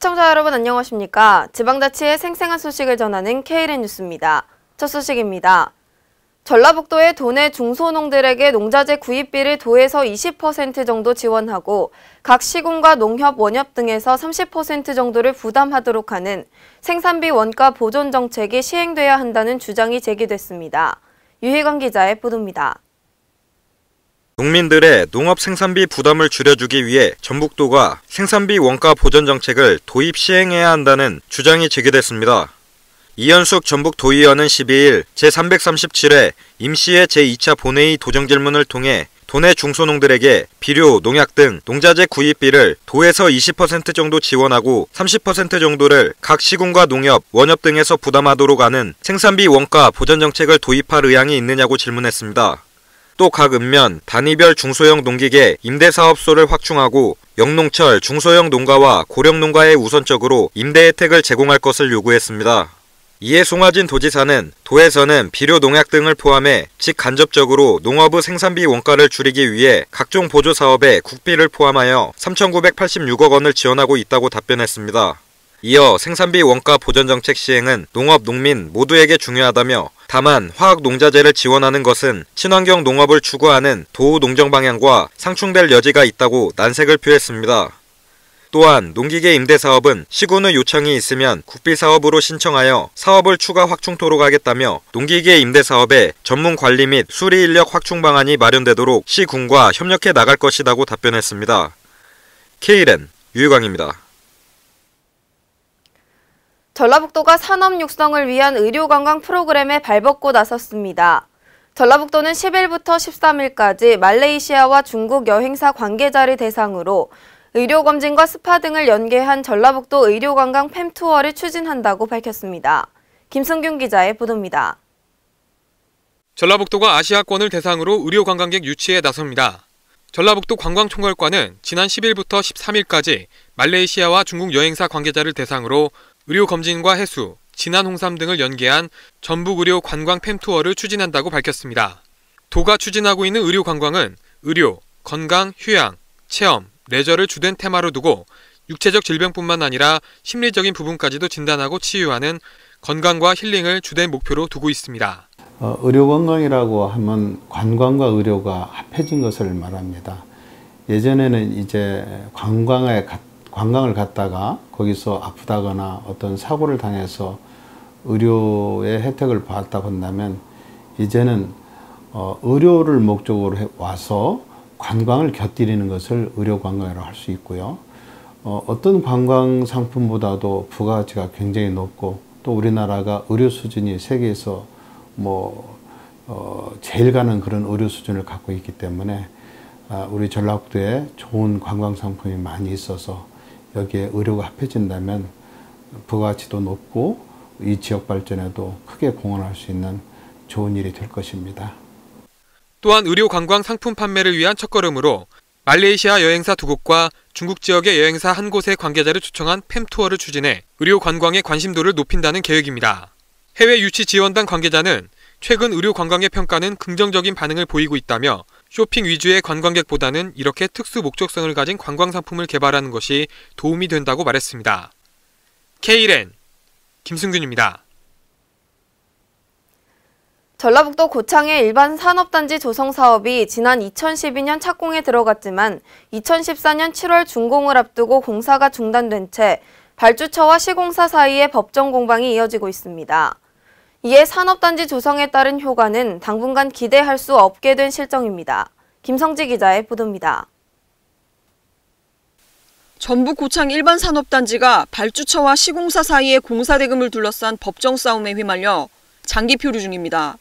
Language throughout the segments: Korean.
시청자 여러분 안녕하십니까? 지방자치의 생생한 소식을 전하는 KLN 뉴스입니다. 첫 소식입니다. 전라북도의 도내 중소농들에게 농자재 구입비를 도에서 20% 정도 지원하고 각 시군과 농협, 원협 등에서 30% 정도를 부담하도록 하는 생산비 원가 보존 정책이 시행돼야 한다는 주장이 제기됐습니다. 유희관 기자의 보도입니다. 농민들의 농업 생산비 부담을 줄여주기 위해 전북도가 생산비 원가 보전 정책을 도입 시행해야 한다는 주장이 제기됐습니다. 이현숙 전북도의원은 12일 제337회 임시의 제2차 본회의 도정 질문을 통해 도내 중소농들에게 비료, 농약 등 농자재 구입비를 도에서 20% 정도 지원하고 30% 정도를 각 시군과 농협, 원협 등에서 부담하도록 하는 생산비 원가 보전 정책을 도입할 의향이 있느냐고 질문했습니다. 또 각 읍면, 단위별 중소형 농기계 임대사업소를 확충하고 영농철, 중소형 농가와 고령 농가에 우선적으로 임대 혜택을 제공할 것을 요구했습니다. 이에 송하진 도지사는 도에서는 비료, 농약 등을 포함해 직간접적으로 농업의 생산비 원가를 줄이기 위해 각종 보조 사업에 국비를 포함하여 3,986억 원을 지원하고 있다고 답변했습니다. 이어 생산비 원가 보전 정책 시행은 농업, 농민 모두에게 중요하다며 다만 화학 농자재를 지원하는 것은 친환경 농업을 추구하는 도우 농정 방향과 상충될 여지가 있다고 난색을 표했습니다. 또한 농기계 임대 사업은 시군의 요청이 있으면 국비 사업으로 신청하여 사업을 추가 확충토록 하겠다며 농기계 임대 사업에 전문 관리 및 수리 인력 확충 방안이 마련되도록 시군과 협력해 나갈 것이라고 답변했습니다. KLN 유희광입니다. 전라북도가 산업 육성을 위한 의료관광 프로그램에 발벗고 나섰습니다. 전라북도는 10일부터 13일까지 말레이시아와 중국 여행사 관계자를 대상으로 의료검진과 스파 등을 연계한 전라북도 의료관광 팸투어를 추진한다고 밝혔습니다. 김승균 기자의 보도입니다. 전라북도가 아시아권을 대상으로 의료관광객 유치에 나섭니다. 전라북도 관광총괄과는 지난 10일부터 13일까지 말레이시아와 중국 여행사 관계자를 대상으로 의료검진과 해수, 진안 홍삼 등을 연계한 전북의료 관광 팸투어를 추진한다고 밝혔습니다. 도가 추진하고 있는 의료관광은 의료, 건강, 휴양, 체험, 레저를 주된 테마로 두고 육체적 질병뿐만 아니라 심리적인 부분까지도 진단하고 치유하는 건강과 힐링을 주된 목표로 두고 있습니다. 의료관광이라고 하면 관광과 의료가 합해진 것을 말합니다. 예전에는 이제 관광을 갔다가 거기서 아프다거나 어떤 사고를 당해서 의료의 혜택을 받다 본다면 이제는 의료를 목적으로 와서 관광을 곁들이는 것을 의료관광이라고 할 수 있고요. 어떤 관광 상품보다도 부가가치가 굉장히 높고 또 우리나라가 의료 수준이 세계에서 제일 가는 그런 의료 수준을 갖고 있기 때문에 우리 전라북도에 좋은 관광 상품이 많이 있어서 여기에 의료가 합해진다면 부가가치도 높고 이 지역 발전에도 크게 공헌할 수 있는 좋은 일이 될 것입니다. 또한 의료 관광 상품 판매를 위한 첫걸음으로 말레이시아 여행사 2곳과 중국 지역의 여행사 1곳의 관계자를 초청한 팸투어를 추진해 의료 관광의 관심도를 높인다는 계획입니다. 해외 유치 지원단 관계자는 최근 의료 관광의 평가는 긍정적인 반응을 보이고 있다며 쇼핑 위주의 관광객보다는 이렇게 특수 목적성을 가진 관광 상품을 개발하는 것이 도움이 된다고 말했습니다. KLN 김승균입니다. 전라북도 고창의 일반 산업단지 조성 사업이 지난 2012년 착공에 들어갔지만 2014년 7월 준공을 앞두고 공사가 중단된 채 발주처와 시공사 사이에 법정 공방이 이어지고 있습니다. 이에 산업단지 조성에 따른 효과는 당분간 기대할 수 없게 된 실정입니다. 김성지 기자의 보도입니다. 전북 고창 일반 산업단지가 발주처와 시공사 사이의 공사 대금을 둘러싼 법정 싸움에 휘말려 장기 표류 중입니다.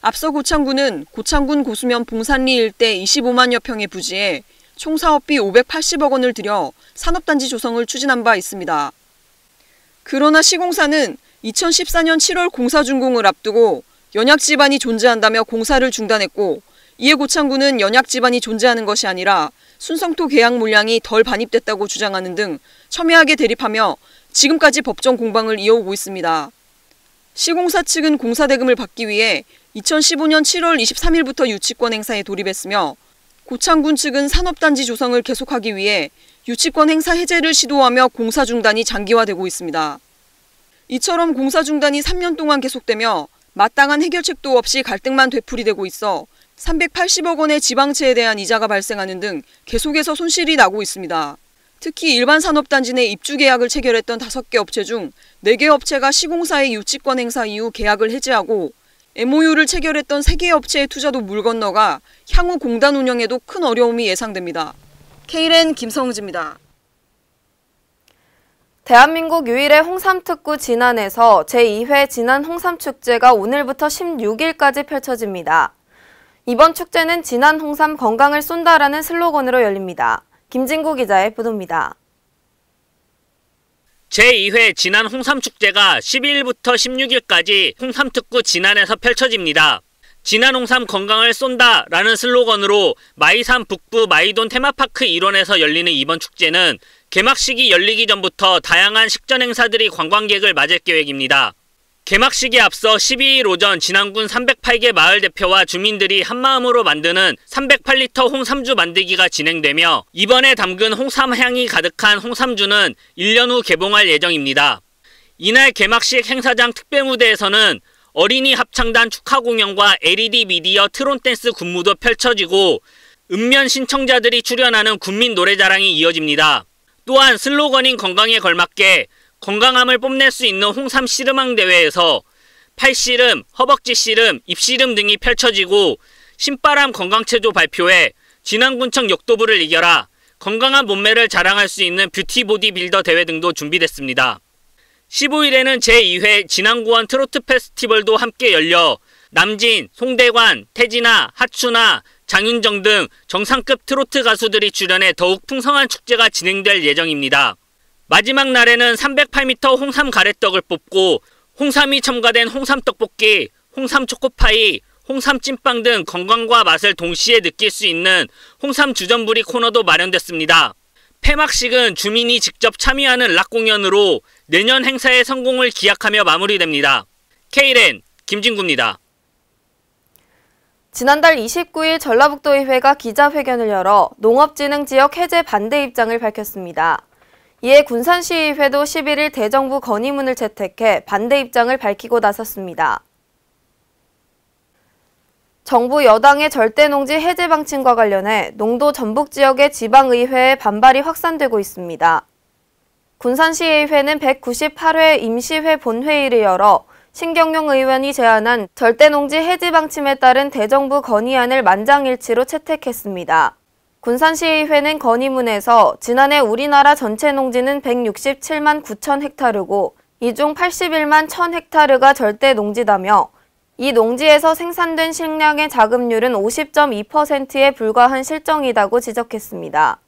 앞서 고창군은 고창군 고수면 봉산리 일대 25만여 평의 부지에 총 사업비 580억 원을 들여 산업단지 조성을 추진한 바 있습니다. 그러나 시공사는 2014년 7월 공사 준공을 앞두고 연약 지반이 존재한다며 공사를 중단했고 이에 고창군은 연약 지반이 존재하는 것이 아니라 순성토 계약 물량이 덜 반입됐다고 주장하는 등 첨예하게 대립하며 지금까지 법정 공방을 이어오고 있습니다. 시공사 측은 공사 대금을 받기 위해 2015년 7월 23일부터 유치권 행사에 돌입했으며 고창군 측은 산업단지 조성을 계속하기 위해 유치권 행사 해제를 시도하며 공사 중단이 장기화되고 있습니다. 이처럼 공사 중단이 3년 동안 계속되며 마땅한 해결책도 없이 갈등만 되풀이되고 있어 380억 원의 지방채에 대한 이자가 발생하는 등 계속해서 손실이 나고 있습니다. 특히 일반 산업단지 내 입주 계약을 체결했던 5개 업체 중 4개 업체가 시공사의 유치권 행사 이후 계약을 해지하고 MOU를 체결했던 3개 업체의 투자도 물 건너가 향후 공단 운영에도 큰 어려움이 예상됩니다. K랜 김성지입니다. 대한민국 유일의 홍삼특구 진안에서 제2회 진안 홍삼축제가 오늘부터 16일까지 펼쳐집니다. 이번 축제는 진안 홍삼 건강을 쏜다라는 슬로건으로 열립니다. 김진구 기자의 보도입니다. 제2회 진안 홍삼축제가 12일부터 16일까지 홍삼특구 진안에서 펼쳐집니다. 진안 홍삼 건강을 쏜다라는 슬로건으로 마이산 북부 마이돈 테마파크 일원에서 열리는 이번 축제는 개막식이 열리기 전부터 다양한 식전 행사들이 관광객을 맞을 계획입니다. 개막식에 앞서 12일 오전 진안군 308개 마을 대표와 주민들이 한마음으로 만드는 308리터 홍삼주 만들기가 진행되며 이번에 담근 홍삼 향이 가득한 홍삼주는 1년 후 개봉할 예정입니다. 이날 개막식 행사장 특별무대에서는 어린이 합창단 축하 공연과 LED 미디어 트론 댄스 군무도 펼쳐지고 읍면 신청자들이 출연하는 군민 노래자랑이 이어집니다. 또한 슬로건인 건강에 걸맞게 건강함을 뽐낼 수 있는 홍삼 씨름왕 대회에서 팔씨름, 허벅지 씨름, 입씨름 등이 펼쳐지고 신바람 건강체조 발표회, 진안군청 역도부를 이겨라, 건강한 몸매를 자랑할 수 있는 뷰티 보디 빌더 대회 등도 준비됐습니다. 15일에는 제2회 진안구원 트로트 페스티벌도 함께 열려 남진, 송대관, 태진아, 하춘아, 장윤정 등 정상급 트로트 가수들이 출연해 더욱 풍성한 축제가 진행될 예정입니다. 마지막 날에는 308m 홍삼 가래떡을 뽑고 홍삼이 첨가된 홍삼 떡볶이, 홍삼 초코파이, 홍삼 찐빵 등 건강과 맛을 동시에 느낄 수 있는 홍삼 주전부리 코너도 마련됐습니다. 폐막식은 주민이 직접 참여하는 락 공연으로 내년 행사의 성공을 기약하며 마무리됩니다. K랜 김진구입니다. 지난달 29일 전라북도의회가 기자회견을 열어 농업진흥지역 해제 반대 입장을 밝혔습니다. 이에 군산시의회도 11일 대정부 건의문을 채택해 반대 입장을 밝히고 나섰습니다. 정부 여당의 절대농지 해제 방침과 관련해 농도 전북 지역의 지방의회에 반발이 확산되고 있습니다. 군산시의회는 198회 임시회 본회의를 열어 신경용 의원이 제안한 절대농지 해지 방침에 따른 대정부 건의안을 만장일치로 채택했습니다. 군산시의회는 건의문에서 지난해 우리나라 전체 농지는 167만 9천 헥타르고 이 중 81만 1천 헥타르가 절대 농지다며 이 농지에서 생산된 식량의 자급률은 50.2%에 불과한 실정이라고 지적했습니다.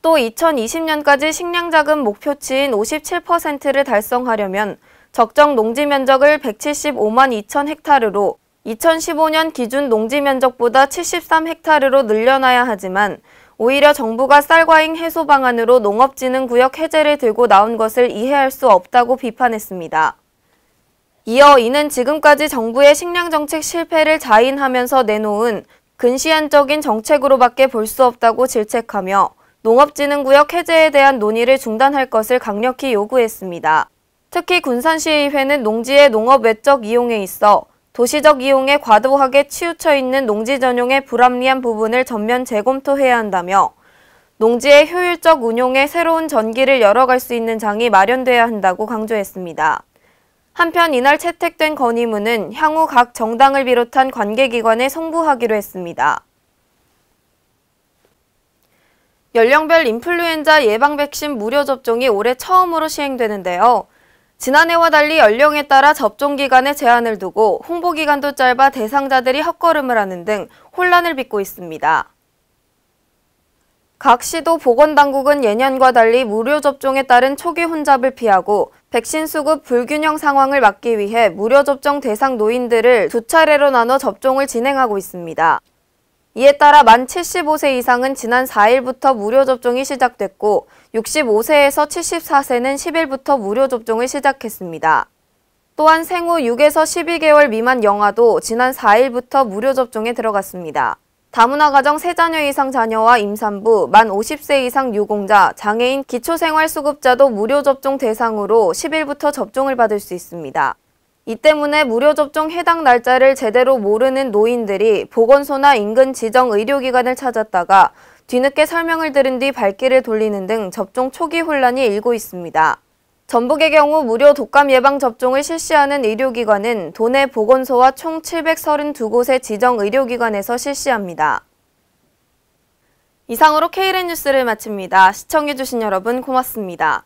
또 2020년까지 식량 자급 목표치인 57%를 달성하려면 적정 농지 면적을 175만 2천 헥타르로 2015년 기준 농지 면적보다 73헥타르로 늘려놔야 하지만 오히려 정부가 쌀과잉 해소 방안으로 농업진흥구역 해제를 들고 나온 것을 이해할 수 없다고 비판했습니다. 이어 이는 지금까지 정부의 식량정책 실패를 자인하면서 내놓은 근시안적인 정책으로밖에 볼 수 없다고 질책하며 농업진흥구역 해제에 대한 논의를 중단할 것을 강력히 요구했습니다. 특히 군산시의회는 농지의 농업 외적 이용에 있어 도시적 이용에 과도하게 치우쳐 있는 농지 전용의 불합리한 부분을 전면 재검토해야 한다며 농지의 효율적 운용에 새로운 전기를 열어갈 수 있는 장이 마련돼야 한다고 강조했습니다. 한편 이날 채택된 건의문은 향후 각 정당을 비롯한 관계기관에 송부하기로 했습니다. 연령별 인플루엔자 예방 백신 무료 접종이 올해 처음으로 시행되는데요. 지난해와 달리 연령에 따라 접종 기간에 제한을 두고 홍보 기간도 짧아 대상자들이 헛걸음을 하는 등 혼란을 빚고 있습니다. 각 시도 보건당국은 예년과 달리 무료 접종에 따른 초기 혼잡을 피하고 백신 수급 불균형 상황을 막기 위해 무료 접종 대상 노인들을 두 차례로 나눠 접종을 진행하고 있습니다. 이에 따라 만 75세 이상은 지난 4일부터 무료 접종이 시작됐고 65세에서 74세는 10일부터 무료 접종을 시작했습니다. 또한 생후 6에서 12개월 미만 영아도 지난 4일부터 무료 접종에 들어갔습니다. 다문화 가정 3자녀 이상 자녀와 임산부, 만 50세 이상 유공자, 장애인, 기초생활수급자도 무료 접종 대상으로 10일부터 접종을 받을 수 있습니다. 이 때문에 무료 접종 해당 날짜를 제대로 모르는 노인들이 보건소나 인근 지정 의료기관을 찾았다가 뒤늦게 설명을 들은 뒤 발길을 돌리는 등 접종 초기 혼란이 일고 있습니다. 전북의 경우 무료 독감 예방 접종을 실시하는 의료기관은 도내 보건소와 총 732곳의 지정 의료기관에서 실시합니다. 이상으로 K랜 뉴스를 마칩니다. 시청해주신 여러분 고맙습니다.